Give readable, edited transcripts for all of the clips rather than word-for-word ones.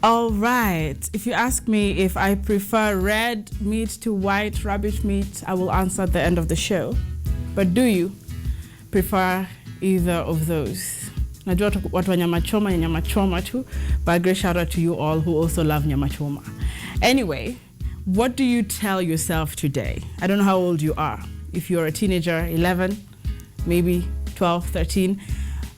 All right. If you ask me if I prefer red meat to white rabbit meat, I will answer at the end of the show. But do you prefer either of those? Najua watu wa nyama choma ni nyama choma tu, but a great shout out to you all who also love nyama choma. Anyway, what do you tell yourself today? I don't know how old you are. If you're a teenager, 11, maybe 12, 13,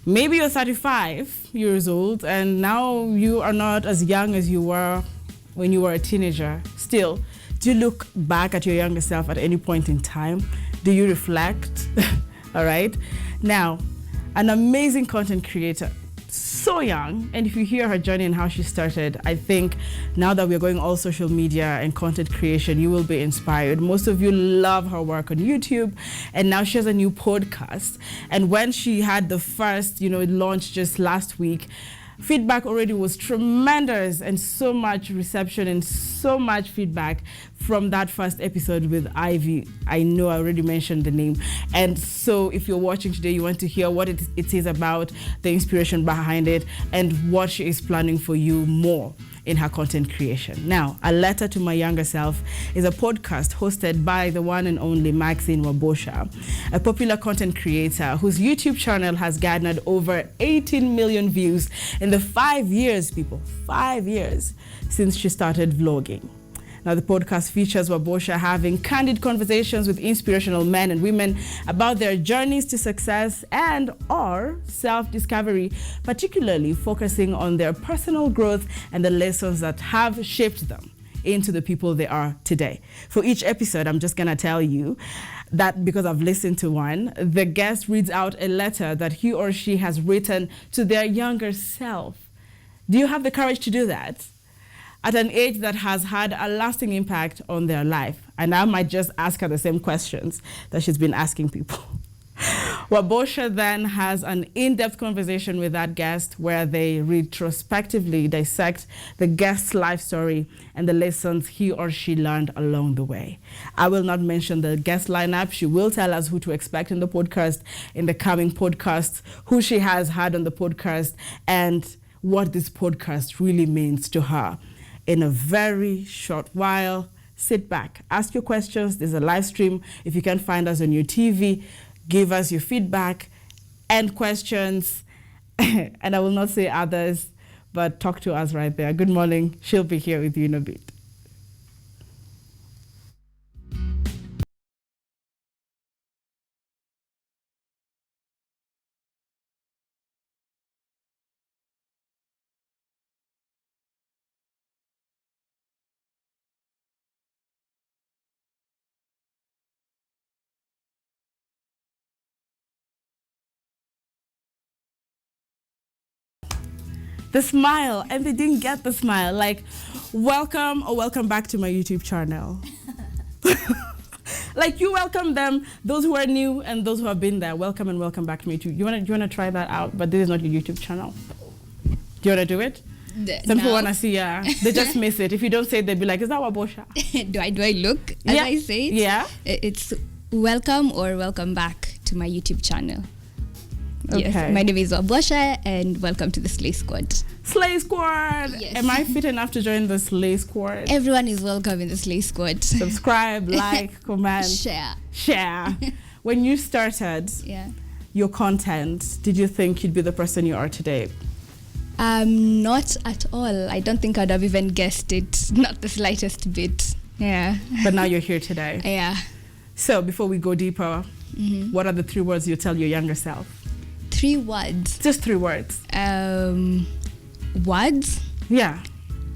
maybe you're 35 years old and now you are not as young as you were when you were a teenager. Still, do you look back at your younger self at any point in time? Do you reflect? All right. Now, an amazing content creator, so young, and if you hear her journey and how she started, I think now that we're going all social media and content creation, you will be inspired. Most of you love her work on YouTube, and now she has a new podcast. And when she had the first, it launched just last week, feedback already was tremendous, and so much reception and so much feedback from that first episode with Ivy. I know I already mentioned the name. And so if you're watching today, you want to hear what it is about, the inspiration behind it, and what she is planning for you more in her content creation. Now, A Letter to My Younger Self is a podcast hosted by the one and only Maxine Wabosha, a popular content creator whose YouTube channel has garnered over 18 million views in the 5 years, people, 5 years since she started vlogging. Now, the podcast features Wabosha having candid conversations with inspirational men and women about their journeys to success and or self-discovery, particularly focusing on their personal growth and the lessons that have shaped them into the people they are today. For each episode, I'm just going to tell you that because I've listened to one, the guest reads out a letter that he or she has written to their younger self. Do you have the courage to do that? At an age that has had a lasting impact on their life. And I might just ask her the same questions that she's been asking people. Wabosha then has an in-depth conversation with that guest where they retrospectively dissect the guest's life story and the lessons he or she learned along the way. I will not mention the guest lineup. She will tell us who to expect in the podcast, in the coming podcasts, who she has had on the podcast, and what this podcast really means to her. In a very short while, sit back, ask your questions. There's a live stream. If you can find us on your TV, give us your feedback and questions. And I will not say others, but talk to us right there. Good morning. She'll be here with you in a bit. The smile, and they didn't get the smile. Like, welcome or welcome back to my YouTube channel. Like, you welcome them, those who are new and those who have been there. Welcome and welcome back to me too. You wanna try that out? But this is not your YouTube channel. Do you wanna do it? Some people wanna see, they just miss it. If you don't say it, they'll be like, is that Wabosha? do I look as I say it? Yeah. It's welcome or welcome back to my YouTube channel. Okay. Yes, my name is Wabosha and welcome to the Slay Squad. Slay Squad! Yes. Am I fit enough to join the Slay Squad? Everyone is welcome in the Slay Squad. Subscribe, like, comment. Share. When you started your content, did you think you'd be the person you are today? Not at all. I don't think I'd have even guessed it. Not the slightest bit. Yeah. But now you're here today. Yeah. So before we go deeper, what are the 3 words you tell your younger self? 3 words. Just 3 words. Words? Yeah.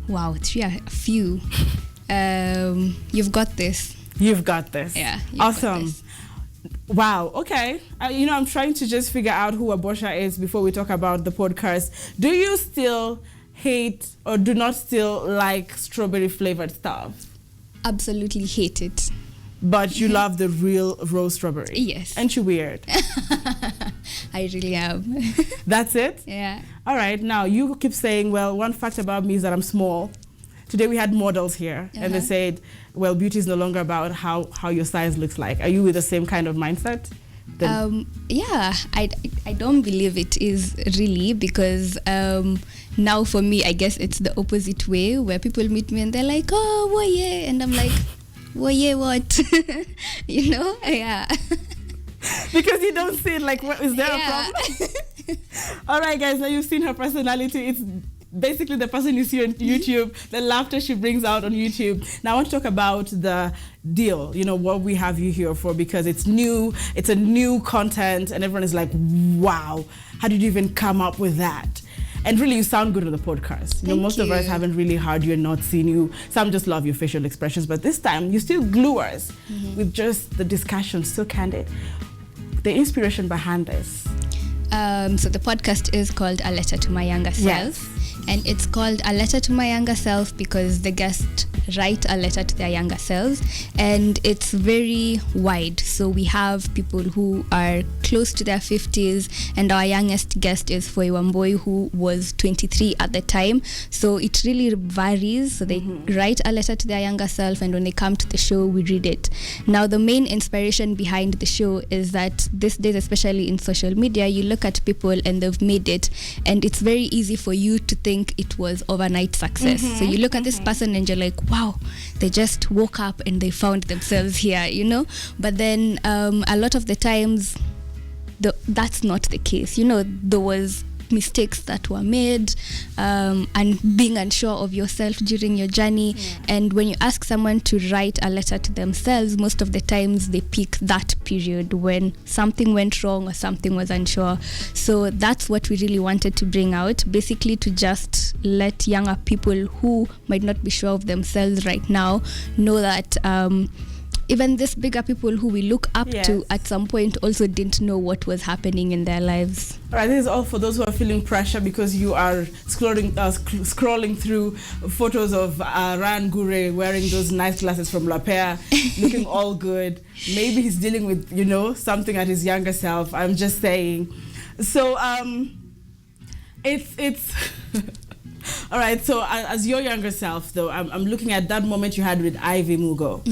Wow, 3 are a few. You've got this. You've got this. Yeah. Awesome. Wow. Okay. I'm trying to just figure out who Wabosha is before we talk about the podcast. Do you still hate or do not still like strawberry flavored stuff? Absolutely hate it. But you love the real rose strawberry. Yes. Aren't you weird? I really am. That's it? Yeah. All right. Now, you keep saying, well, one fact about me is that I'm small. Today we had models here, and they said, well, beauty is no longer about how your size looks like. Are you with the same kind of mindset? I don't believe it is really, because now for me, I guess it's the opposite way, where people meet me and they're like, oh, well, yeah, and I'm like, well, yeah, what? You know? Yeah. Because you don't see it, like, what, is there a problem? All right, guys, now you've seen her personality. It's basically the person you see on YouTube, the laughter she brings out on YouTube. Now I want to talk about the deal, what we have you here for, because it's new, it's a new content, and everyone is like, wow, how did you even come up with that? And really, you sound good on the podcast. Most of us haven't really heard you and not seen you. Some just love your facial expressions, but this time you still glue us with just the discussion, so candid. The inspiration behind this. So the podcast is called A Letter to My Younger Self. Yes. And it's called A Letter to My Younger Self because the guests write a letter to their younger selves, and it's very wide. So we have people who are close to their 50s, and our youngest guest is Wabosha, who was 23 at the time. So it really varies. So they write a letter to their younger self, and when they come to the show, we read it. Now, the main inspiration behind the show is that these days, especially in social media, you look at people and they've made it, and it's very easy for you to think it was overnight success. So you look at this person and you're like, wow, they just woke up and they found themselves here, But then a lot of the times, that's not the case. There was mistakes that were made, and being unsure of yourself during your journey. And when you ask someone to write a letter to themselves, most of the times they pick that period when something went wrong or something was unsure. So that's what we really wanted to bring out, basically to just let younger people who might not be sure of themselves right now know that even these bigger people who we look up to at some point also didn't know what was happening in their lives. All right, this is all for those who are feeling pressure because you are scrolling through photos of Ryan Gure wearing those nice glasses from La Paire, looking all good. Maybe he's dealing with, something at his younger self. I'm just saying. So, it's... All right, so as your younger self, though, I'm looking at that moment you had with Ivy Mugo.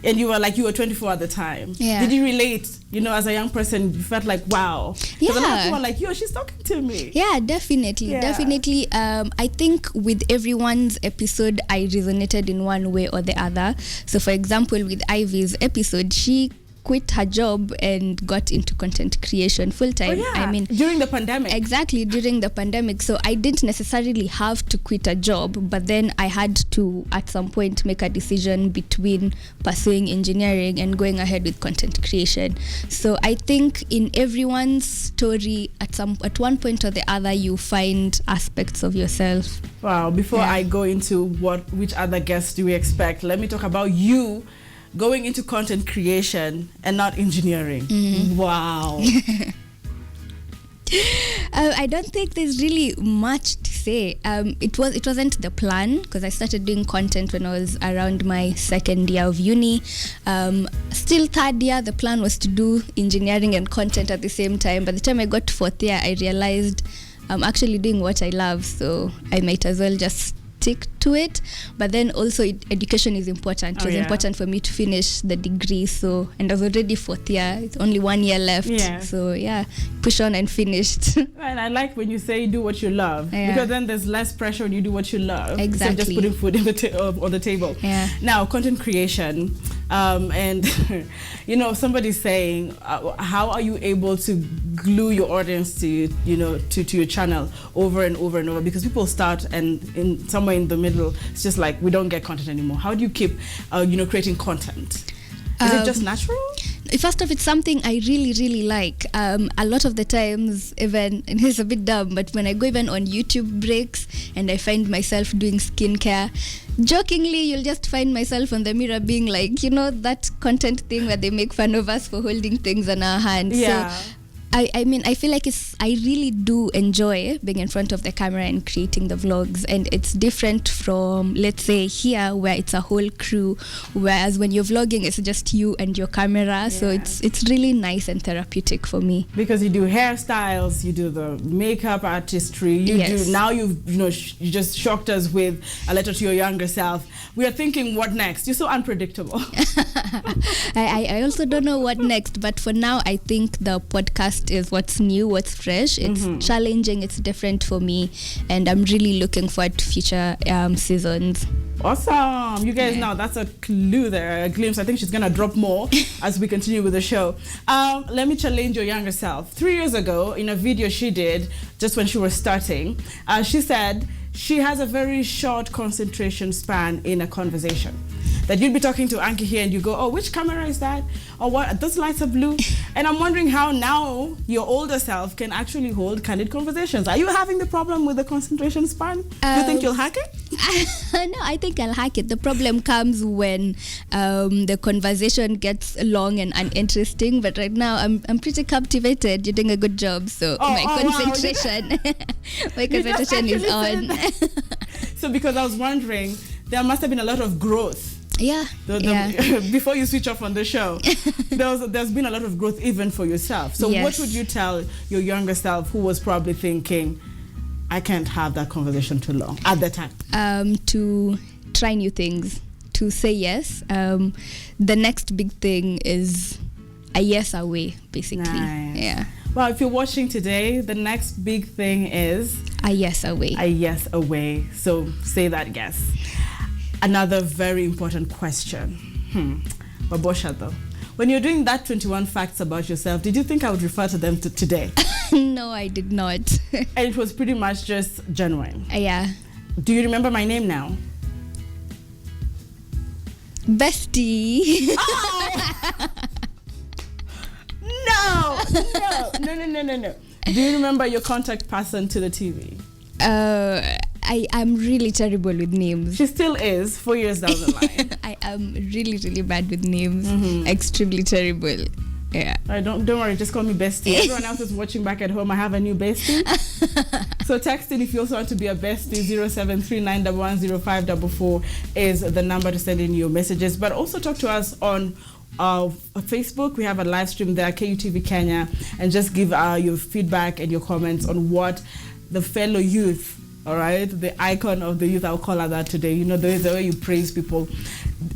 And you were 24 at the time. Yeah. Did you relate, as a young person, you felt like, wow. Because a lot of people are like, yo, she's talking to me. Yeah, definitely. Yeah. Definitely. I think with everyone's episode, I resonated in one way or the other. So, for example, with Ivy's episode, she quit her job and got into content creation full time. I mean, during the pandemic. Exactly, during the pandemic. So I didn't necessarily have to quit a job, but then I had to at some point make a decision between pursuing engineering and going ahead with content creation. So I think in everyone's story, at one point or the other, you find aspects of yourself. Wow. Before I go into which other guests do we expect, let me talk about you going into content creation and not engineering. Wow. I don't think there's really much to say. It wasn't the plan, because I started doing content when I was around my second year of uni. Still third year, the plan was to do engineering and content at the same time. By the time I got to fourth year, I realized I'm actually doing what I love, so I might as well just stick to it. But then also education is important. It was important for me to finish the degree, and I was already fourth year. It's only 1 year left. So push on and finished. And I like when you say do what you love, because then there's less pressure when you do what you love. Exactly. So just putting food on the table. Now, content creation, and somebody's saying, how are you able to glue your audience to your channel over and over and over? Because people start and in somewhere in the middle, it's just like we don't get content anymore. How do you keep creating content? Is it just natural? First off, it's something I really, really like. A lot of the times, even, and it's a bit dumb, but when I go even on YouTube breaks and I find myself doing skincare, jokingly, you'll just find myself on the mirror being like, that content thing where they make fun of us for holding things in our hands. Yeah. So I mean, I feel like I really do enjoy being in front of the camera and creating the vlogs, and it's different from, let's say, here where it's a whole crew, whereas when you're vlogging it's just you and your camera. So it's really nice and therapeutic for me, because you do hairstyles, you do the makeup artistry, you just shocked us with a letter to your younger self. We are thinking, what next? You're so unpredictable. I also don't know what next, but for now I think the podcast is what's new, what's fresh. It's challenging, it's different for me, and I'm really looking forward to future seasons. Awesome. You guys know that's a clue there, a glimpse. I think she's gonna drop more as we continue with the show. Let me challenge your younger self. 3 years ago, in a video she did just when she was starting, she said she has a very short concentration span in a conversation. That you'd be talking to Ankey here and you go, oh, which camera is that? Or what? Those lights are blue. And I'm wondering how now your older self can actually hold candid conversations. Are you having the problem with the concentration span? Do you think you'll hack it? No, I think I'll hack it. The problem comes when the conversation gets long and uninteresting. But right now, I'm pretty captivated. You're doing a good job. So my concentration, my concentration is on. So because I was wondering, there must have been a lot of growth. Yeah. Before you switch off on the show, there's been a lot of growth even for yourself. So what would you tell your younger self who was probably thinking, I can't have that conversation too long at the time? To try new things, to say yes. The next big thing is a yes away, basically. Nice. Yeah. Well, if you're watching today, the next big thing is a yes away. A yes away. So say that yes. Another very important question. Wabosha, though, when you're doing that 21 facts about yourself, did you think I would refer to them today? No, I did not. And it was pretty much just genuine. Yeah. Do you remember my name now? Bestie. Oh! No. Do you remember your contact person to the TV? I'm really terrible with names. She still is, 4 years down the line. I am really, really bad with names. Extremely terrible. Yeah. All right, don't worry, just call me bestie. Everyone else is watching back at home. I have a new bestie. So text in if you also want to be a bestie. 0739110544 is the number to send in your messages. But also talk to us on Facebook. We have a live stream there, KUTV Kenya, and just give your feedback and your comments on what the fellow youth, all right, the icon of the youth, I'll call her that today. You know, the way you praise people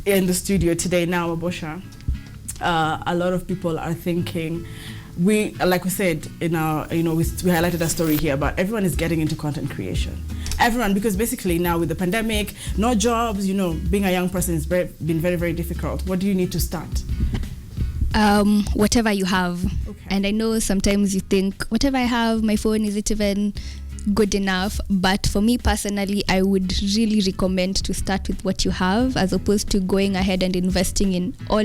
in the studio today. Now, Wabosha, a lot of people are thinking, like we said in our, we highlighted a story here, but everyone is getting into content creation. Everyone, because basically now with the pandemic, no jobs, being a young person has been very, very difficult. What do you need to start? Whatever you have. Okay. And I know sometimes you think, whatever I have, my phone, is it even good enough? But for me personally, I would really recommend to start with what you have, as opposed to going ahead and investing in all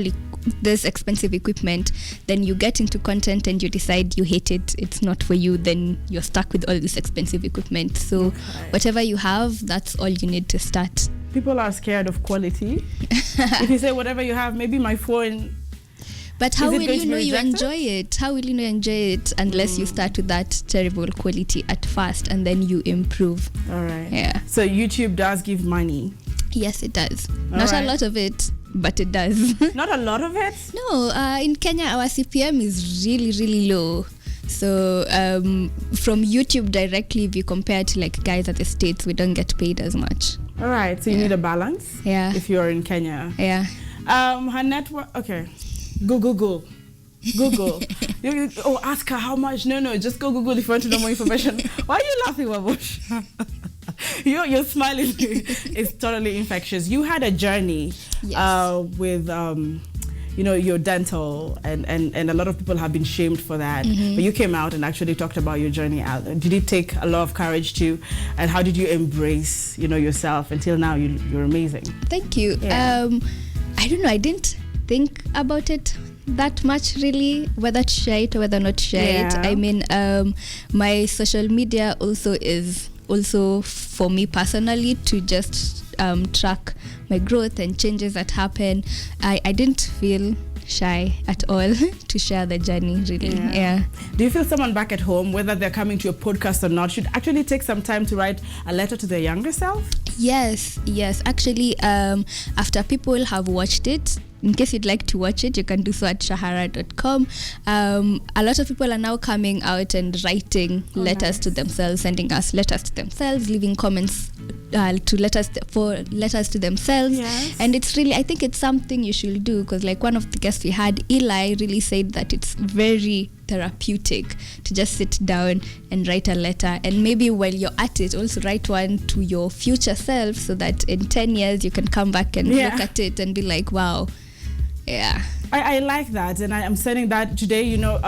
this expensive equipment. Then you get into content and you decide you hate it, it's not for you, then you're stuck with all this expensive equipment. So whatever you have, that's all you need to start. People are scared of quality. If you say whatever you have, maybe my phone. But how will you know you enjoy it? How will you know you enjoy it unless you start with that terrible quality at first and then you improve? All right. Yeah. So YouTube does give money. Yes, it does. Not a lot of it, but it does. Not a lot of it? No. In Kenya, our CPM is really, really low. So from YouTube directly, if you compare to like guys at the States, we don't get paid as much. All right. So you need a balance. Yeah. If you're in Kenya. Yeah. Her network. Okay. Google. Ask her how much. No, just go Google if you want to know more information. Why are you laughing, Wabosha? Your smile is totally infectious. You had a journey with your dental, and a lot of people have been shamed for that. But you came out and actually talked about your journey out. Did it take a lot of courage too? And how did you embrace yourself until now? You're amazing. Thank you. Yeah. I don't know. I didn't think about it that much really, whether to share it or whether not to share it. I mean, my social media is also for me personally to just track my growth and changes that happen. I didn't feel shy at all to share the journey, really. Yeah. Do you feel someone back at home, whether they're coming to your podcast or not, should actually take some time to write a letter to their younger self? Yes. Actually, after people have watched it, in case you'd like to watch it, you can do so at shahara.com. A lot of people are now coming out and writing letters to themselves, sending us letters to themselves, leaving comments to letters to themselves. Yes. And it's really, I think it's something you should do, because like one of the guests we had, Eli, really said that it's very therapeutic to just sit down and write a letter, and maybe while you're at it also write one to your future self, so that in 10 years you can come back and look at it and be like, wow. Yeah, I like that, and I'm sending that today. You know,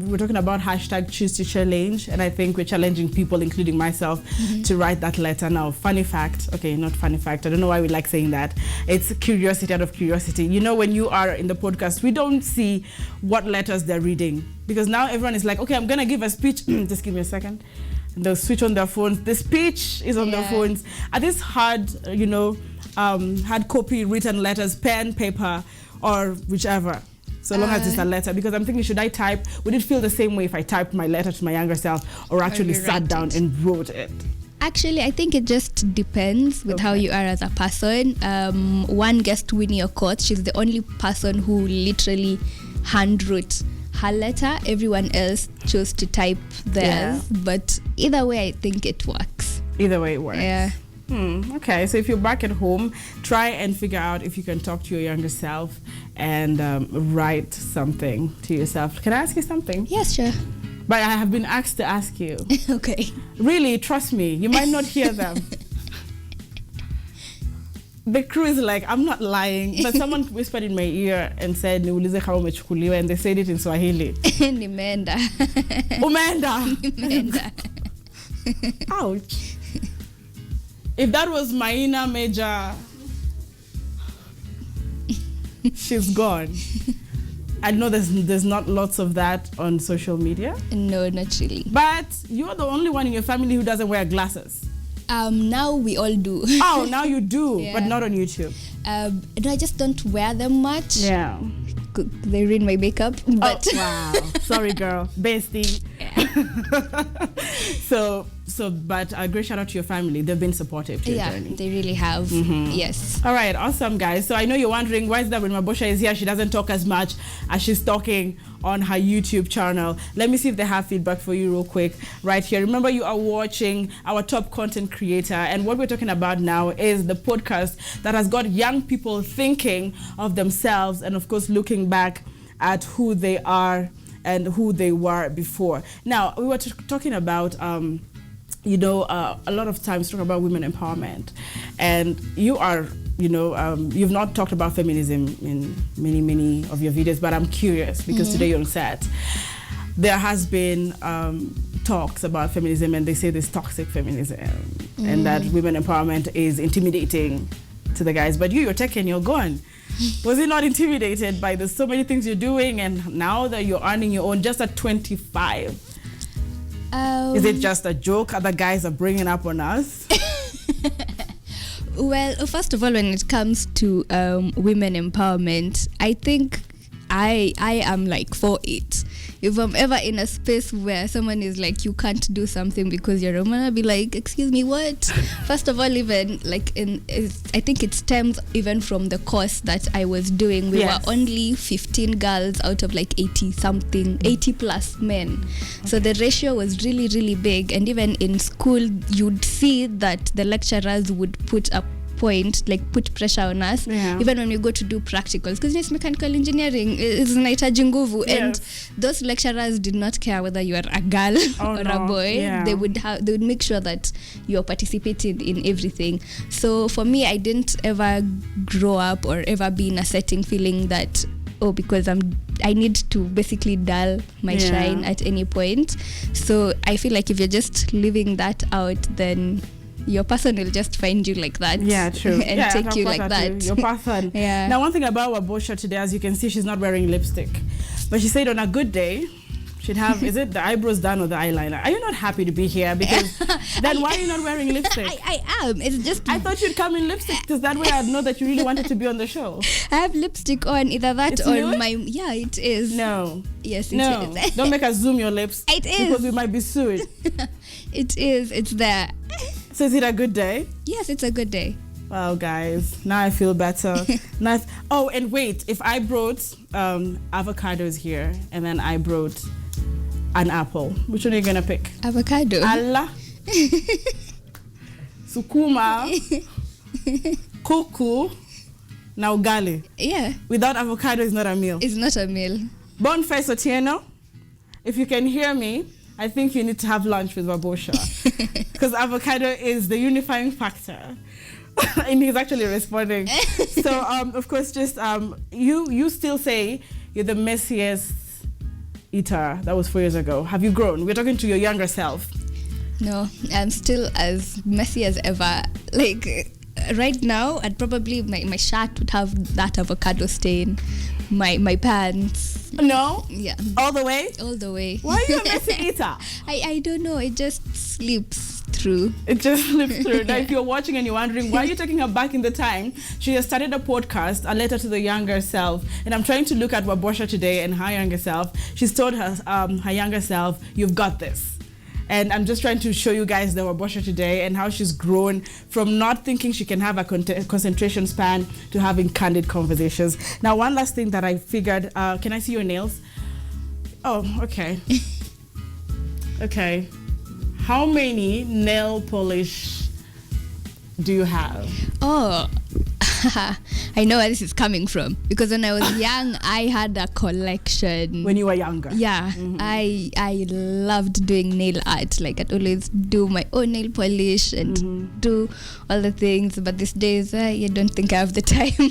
we're talking about hashtag choose to challenge, and I think we're challenging people, including myself, to write that letter. Now, funny fact, okay, not funny fact, I don't know why we like saying that. It's curiosity out of curiosity. You know, when you are in the podcast, we don't see what letters they're reading, because now everyone is like, okay, I'm gonna give a speech. Just give me a second. And they'll switch on their phones. The speech is on their phones. Are these hard, hard copy written letters, pen, paper, or whichever, so long as it's a letter? Because I'm thinking, should I type? Would it feel the same way if I typed my letter to my younger self, or actually sat down and wrote it? Actually, I think it just depends with how you are as a person. One guest, Winnie Okot, she's the only person who literally handwrote her letter. Everyone else chose to type theirs. But either way, I think it works. Either way, it works. Yeah. Okay, so if you're back at home, try and figure out if you can talk to your younger self and write something to yourself. Can I ask you something? Yes, sure. But I have been asked to ask you. Okay. Really, trust me, you might not hear them. The crew is like, I'm not lying, but someone whispered in my ear and said, "Niulize kama umechukuliwa," and they said it in Swahili. Nimeenda. Umeenda. Nimeenda. Ouch. If that was Maina Major, she's gone. I know there's not lots of that on social media. No, not really. But you're the only one in your family who doesn't wear glasses. Now we all do. Oh, now you do, but not on YouTube. No, I just don't wear them much. Yeah. They ruin my makeup. But wow. Sorry, girl. Bestie. Yeah. But a great shout out to your family. They've been supportive to your journey. They really have. Yes. All right, awesome, guys. So I know you're wondering, why is that when Wabosha is here, she doesn't talk as much as she's talking on her YouTube channel? Let me see if they have feedback for you real quick right here. Remember, you are watching our top content creator, and what we're talking about now is the podcast that has got young people thinking of themselves and, of course, looking back at who they are and who they were before. Now, we were talking about a lot of times talking about women empowerment, and you are, you've not talked about feminism in many of your videos, but I'm curious because today you're on set. There has been talks about feminism, and they say this toxic feminism and that women empowerment is intimidating to the guys, but you're tech and you're gone. Was it not intimidated by the so many things you're doing, and now that you're earning your own just at 25? Is it just a joke other guys are bringing up on us? Well, first of all, when it comes to women empowerment, I think I am like for it. If I'm ever in a space where someone is like, you can't do something because you're a woman, I'll be like, excuse me, what? First of all, even like I think it stems even from the course that I was doing. We were only 15 girls out of like 80 plus men. So the ratio was really, really big. And even in school, you'd see that the lecturers would put put pressure on us, even when we go to do practicals, because it's mechanical engineering, it's inahitaji nguvu, and those lecturers did not care whether you are a girl or a boy. They would make sure that you are participating in everything. So for me, I didn't ever grow up or ever be in a setting feeling that, because I need to basically dull my shine at any point. So I feel like if you're just leaving that out, then your person will just find you like that. Yeah, true. And take you like that. Your person. Now, one thing about Wabosha today, as you can see, she's not wearing lipstick. But she said on a good day, She'd have, is it the eyebrows done or the eyeliner? Are you not happy to be here? Because then why are you not wearing lipstick? I am. It's just... I thought you'd come in lipstick because that way I'd know that you really wanted to be on the show. I have lipstick on, either that It's or nude? my... Yeah, it is. No. Yes, it No. is. Don't make us zoom your lips. It is. Because we might be sued. It is. It's there. So is it a good day? Yes, it's a good day. Wow, guys. Now I feel better. Nice. Oh, and wait. If I brought avocados here and then I brought an apple, which one are you going to pick? Avocado. Allah. Sukuma. Kuku. Now ugali. Yeah. Without avocado is not a meal. It's not a meal. Boniface Otieno, if you can hear me, I think you need to have lunch with Wabosha. Because avocado is the unifying factor. And he's actually responding. So, of course, just you still say you're the messiest eater. That was 4 years ago. Have you grown? We're talking to your younger self. No, I'm still as messy as ever. Like, right now, I'd probably, my shirt would have that avocado stain. My pants. No? Yeah. All the way? All the way. Why are you a messy eater? I don't know. It just slips through. It just slips through. Now, if you're watching and you're wondering why you're taking her back in the time, she has started a podcast, A Letter to the Younger Self. And I'm trying to look at Wabosha today and her younger self. She's told her younger self, you've got this. And I'm just trying to show you guys the Wabosha today and how she's grown from not thinking she can have a concentration span to having candid conversations. Now, one last thing that I figured, can I see your nails? Oh, okay. Okay. How many nail polish do you have? Oh, I know where this is coming from. Because when I was young, I had a collection. When you were younger? Yeah. Mm-hmm. I loved doing nail art. Like, I'd always do my own nail polish and do all the things. But these days, I don't think I have the time.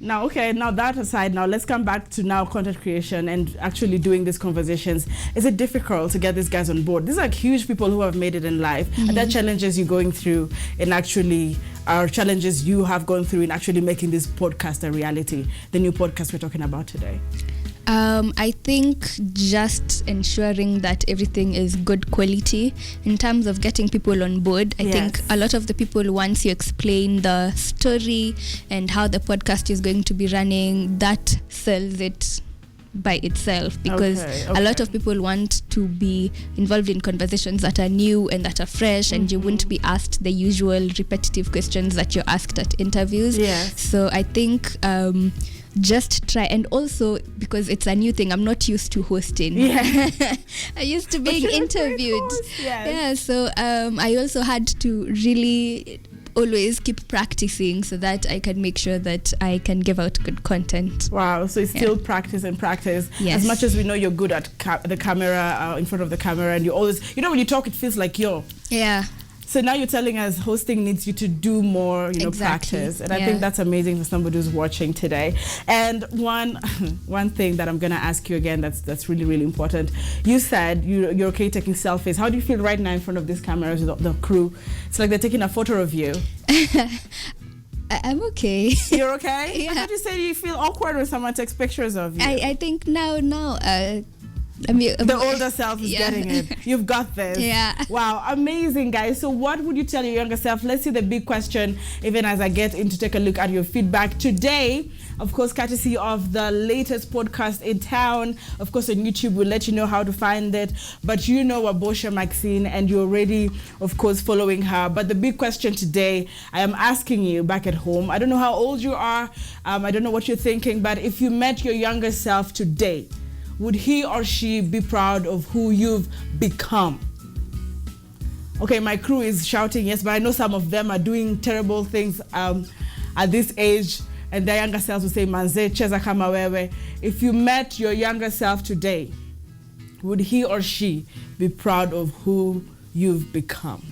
Now, okay, now that aside, now let's come back to now content creation and actually doing these conversations. Is it difficult to get these guys on board? These are huge people who have made it in life. And there are challenges you're going through and actually are challenges you have gone through in actually making this podcast a reality, the new podcast we're talking about today. I think just ensuring that everything is good quality in terms of getting people on board. I think a lot of the people, once you explain the story and how the podcast is going to be running, that sells it by itself, because a lot of people want to be involved in conversations that are new and that are fresh, and you wouldn't be asked the usual repetitive questions that you're asked at interviews. So I think just try, and also because it's a new thing, I'm not used to hosting. I used to being interviewed. So I also had to really always keep practicing so that I can make sure that I can give out good content. Wow, so it's still practice and practice. As much as we know you're good at the camera, in front of the camera, and you always, you know, when you talk, it feels like you're. So now you're telling us hosting needs you to do more, practice. And I think that's amazing for somebody who's watching today. And one thing that I'm going to ask you again that's really, really important. You said you're okay taking selfies. How do you feel right now in front of these cameras with the crew? It's like they're taking a photo of you. I'm okay. You're okay? I thought you said you feel awkward when someone takes pictures of you. I think now the older self is getting it. You've got this. Wow, amazing, guys. So what would you tell your younger self? Let's see the big question, even as I get in to take a look at your feedback today. Of course, courtesy of the latest podcast in town. Of course, on YouTube, we'll let you know how to find it. But you know Wabosha Maxine, and you're already, of course, following her. But the big question today, I am asking you back at home. I don't know how old you are. I don't know what you're thinking. But if you met your younger self today, would he or she be proud of who you've become? Okay, my crew is shouting yes, but I know some of them are doing terrible things at this age, and their younger selves will say, Manze, cheza kama wewe. If you met your younger self today, would he or she be proud of who you've become?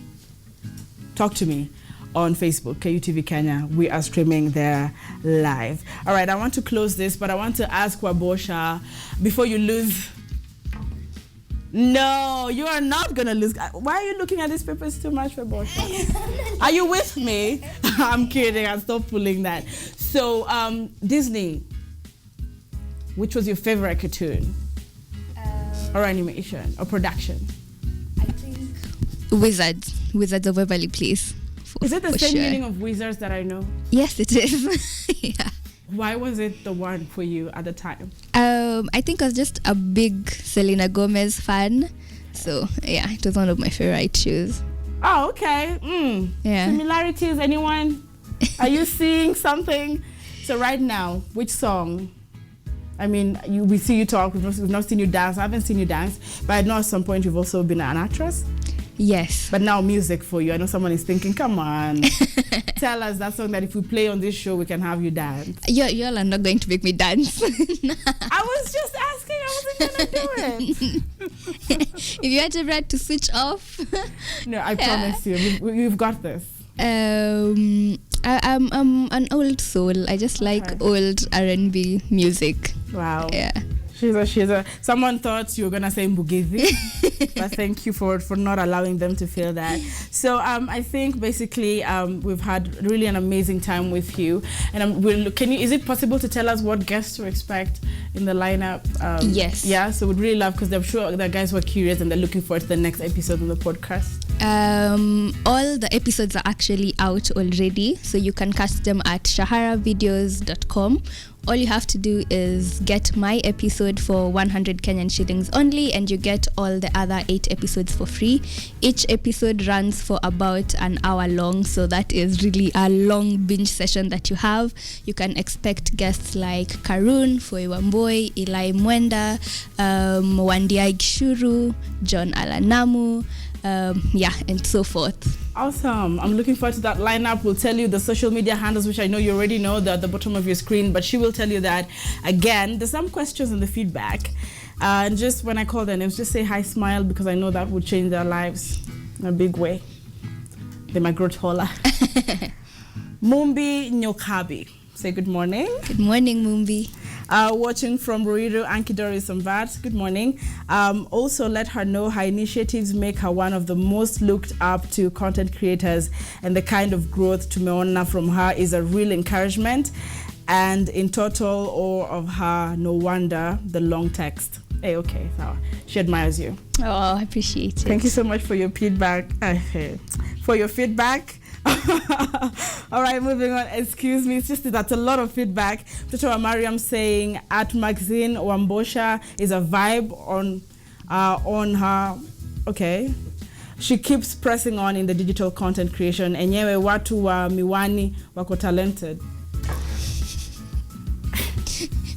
Talk to me on Facebook, KUTV Kenya. We are streaming there live. All right, I want to close this, but I want to ask Wabosha, before you lose. No, you are not going to lose. Why are you looking at these papers too much, Wabosha? Are you with me? I'm kidding. I'll stop pulling that. So, Disney, which was your favorite cartoon? or animation or production? I think Wizards of Waverly Place. Is it the same meaning of Wizards that I know? Yes, it is. Yeah. Why was it the one for you at the time? I think I was just a big Selena Gomez fan. So, yeah, it was one of my favorite shows. Oh, okay. Yeah. Similarities, anyone? Are you seeing something? So right now, which song? I mean, we see you talk. We've not seen you dance. I haven't seen you dance. But I know at some point you've also been an actress. Yes. But now music for you. I know someone is thinking, come on. Tell us that song that if we play on this show, we can have you dance. You all are not going to make me dance. I was just asking. I wasn't going to do it. If you had Brad to switch off. No, I promise you. We've got this. I'm an old soul. I just like old R&B music. Wow. Yeah. She's a. Someone thought you were gonna say Mbugizi, but thank you for not allowing them to feel that. So I think basically we've had really an amazing time with you, and is it possible to tell us what guests to expect in the lineup? Yes. Yeah. So we'd really love, because I'm sure the guys were curious and they're looking forward to the next episode of the podcast. All the episodes are actually out already, so you can catch them at shaharavideos.com. All you have to do is get my episode for 100 Kenyan shillings only, and you get all the other 8 episodes for free. Each episode runs for about an hour long, so that is really a long binge session that you have. You can expect guests like Karun, Foi Wamboi, Eli Mwenda, Wandia Gishuru, John Alanamu, and so forth. Awesome. I'm looking forward to that lineup. We'll tell you the social media handles, which I know you already know. They're at the bottom of your screen, but she will tell you that. Again, there's some questions in the feedback. And just when I call their names, just say hi, smile, because I know that would change their lives in a big way. They might grow taller. Mumbi Nyokabi. Say good morning. Good morning, Mumbi. Watching from Ruiru, Ankey, Dorice, Ombat. Good morning. Also, let her know her initiatives make her one of the most looked up to content creators, and the kind of growth tumeona from her is a real encouragement. And in total, awe of her, no wonder the long text. Hey, okay, so she admires you. Oh, I appreciate it. Thank you so much for your feedback. All right, moving on. Excuse me, it's just that's a lot of feedback. Mtoto Mariam saying at Maxine Wabosha is a vibe on her. Okay, she keeps pressing on in the digital content creation. Enyewe watu wa miwani wako talented.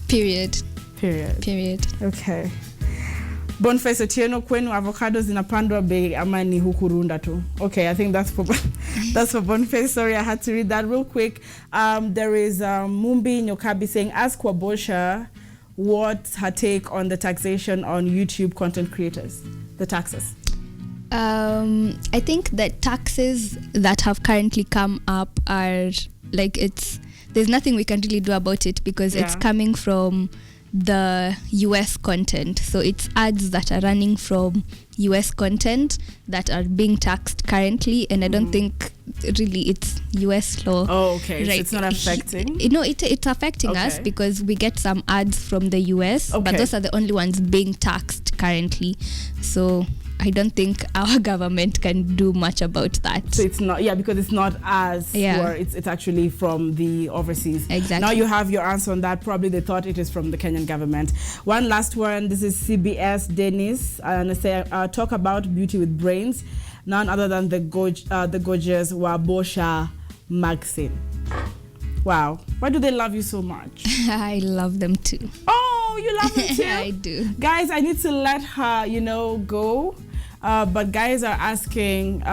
Period. Okay. Boniface Otieno, kwenu avocados zinapandwa bei ama ni huku Runda tu? Okay, I think that's for Boniface. Sorry, I had to read that real quick. There is Mumbi Nyokabi saying, ask Wabosha what's her take on the taxation on YouTube content creators, the taxes. I think the taxes that have currently come up are there's nothing we can really do about it, because it's coming from the US content. So it's ads that are running from US content that are being taxed currently, and I don't think really it's US law. Oh, okay. Right. So it's not affecting? It's affecting us because we get some ads from the US, but those are the only ones being taxed currently. So I don't think our government can do much about that. So it's not, because it's not as where it's actually from the overseas. Exactly. Now you have your answer on that. Probably they thought it is from the Kenyan government. One last one. This is CBS Dennis, and I say talk about beauty with brains. None other than the gorgeous Wabosha Maxine. Wow. Why do they love you so much? I love them too. Oh, you love them too? I do. Guys, I need to let her, go. But guys are asking,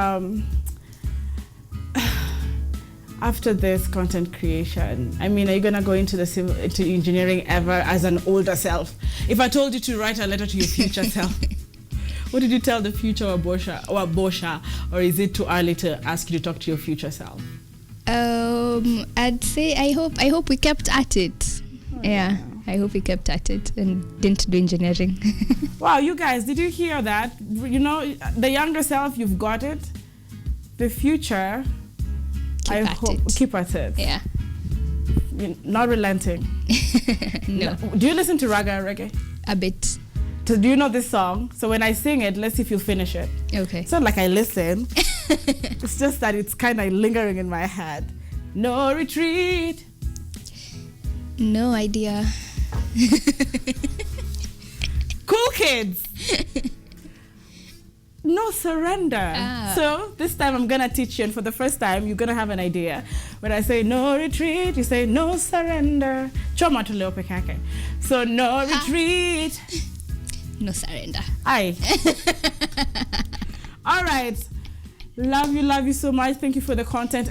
after this content creation, I mean, are you going to go into engineering ever as an older self? If I told you to write a letter to your future self, what did you tell the future Wabosha? Or is it too early to ask you to talk to your future self? I'd say I hope we kept at it. Yeah. I hope we kept at it and didn't do engineering. Wow, you guys, did you hear that? The younger self, you've got it. The future, keep at it. Yeah. Not relenting. No. Do you listen to reggae? A bit. So do you know this song? So when I sing it, let's see if you'll finish it. Okay. It's not like I listen. It's just that it's kind of lingering in my head. No retreat. No idea. Cool Kids. No surrender. So this time I'm gonna teach you, and for the first time you're gonna have an idea. When I say no retreat, you say no surrender. Choma to leo pekake. So no retreat. No surrender. Aye. All right. Love you so much. Thank you for the content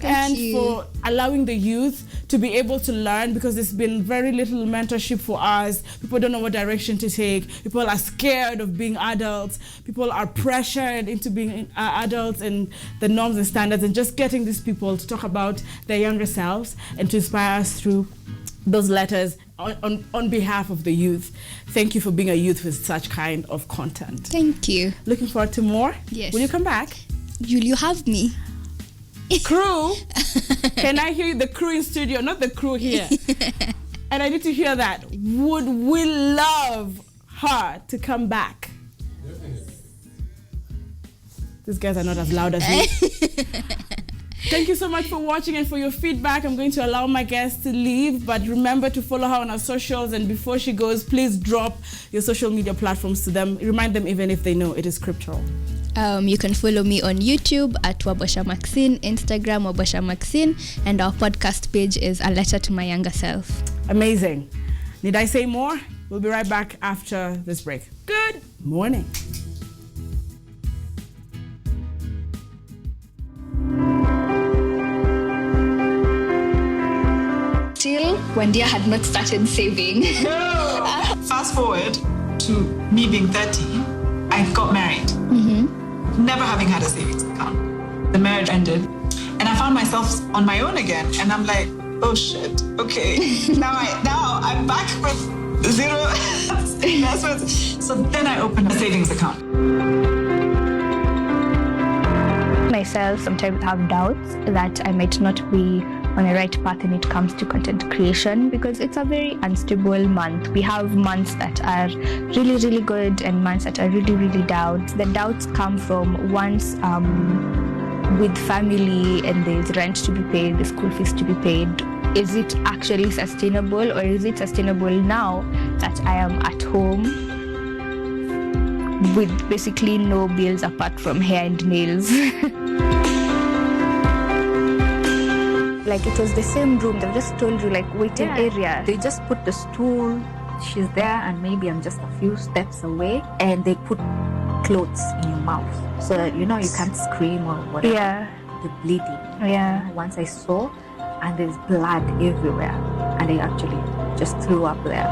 for allowing the youth to be able to learn, because there's been very little mentorship for us. People don't know what direction to take. People are scared of being adults. People are pressured into being adults and the norms and standards, and just getting these people to talk about their younger selves and to inspire us through those letters on behalf of the youth. Thank you for being a youth with such kind of content. Thank you. Looking forward to more. Yes. Will you come back? Will you have me? Crew? Can I hear the crew in studio, not the crew here? And I need to hear that. Would we love her to come back? These guys are not as loud as me. Thank you so much for watching and for your feedback. I'm going to allow my guests to leave, but remember to follow her on our socials. And before she goes, please drop your social media platforms to them. Remind them, even if they know it is scriptural. You can follow me on YouTube at Wabosha Maxine, Instagram Wabosha Maxine, and our podcast page is A Letter to My Younger Self. Amazing. Need I say more? We'll be right back after this break. Good morning. Still, when Dia had not started saving. No! Fast forward to me being 30, I got married. Never having had a savings account. The marriage ended, and I found myself on my own again. And I'm like, oh shit, okay. now I'm back with zero investments. So then I opened a savings account. Myself sometimes have doubts that I might not be on the right path when it comes to content creation, because it's a very unstable month. We have months that are really, really good and months that are really, really down. The doubts come from once with family and there's rent to be paid, the school fees to be paid. Is it actually sustainable, or is it sustainable now that I am at home with basically no bills apart from hair and nails? Like, it was the same room. They just told you, like, waiting area. They just put the stool, she's there, and maybe I'm just a few steps away, and they put clothes in your mouth. So that, you can't scream or whatever. Yeah. The bleeding. Yeah. Once I saw, and there's blood everywhere, and they actually just threw up there.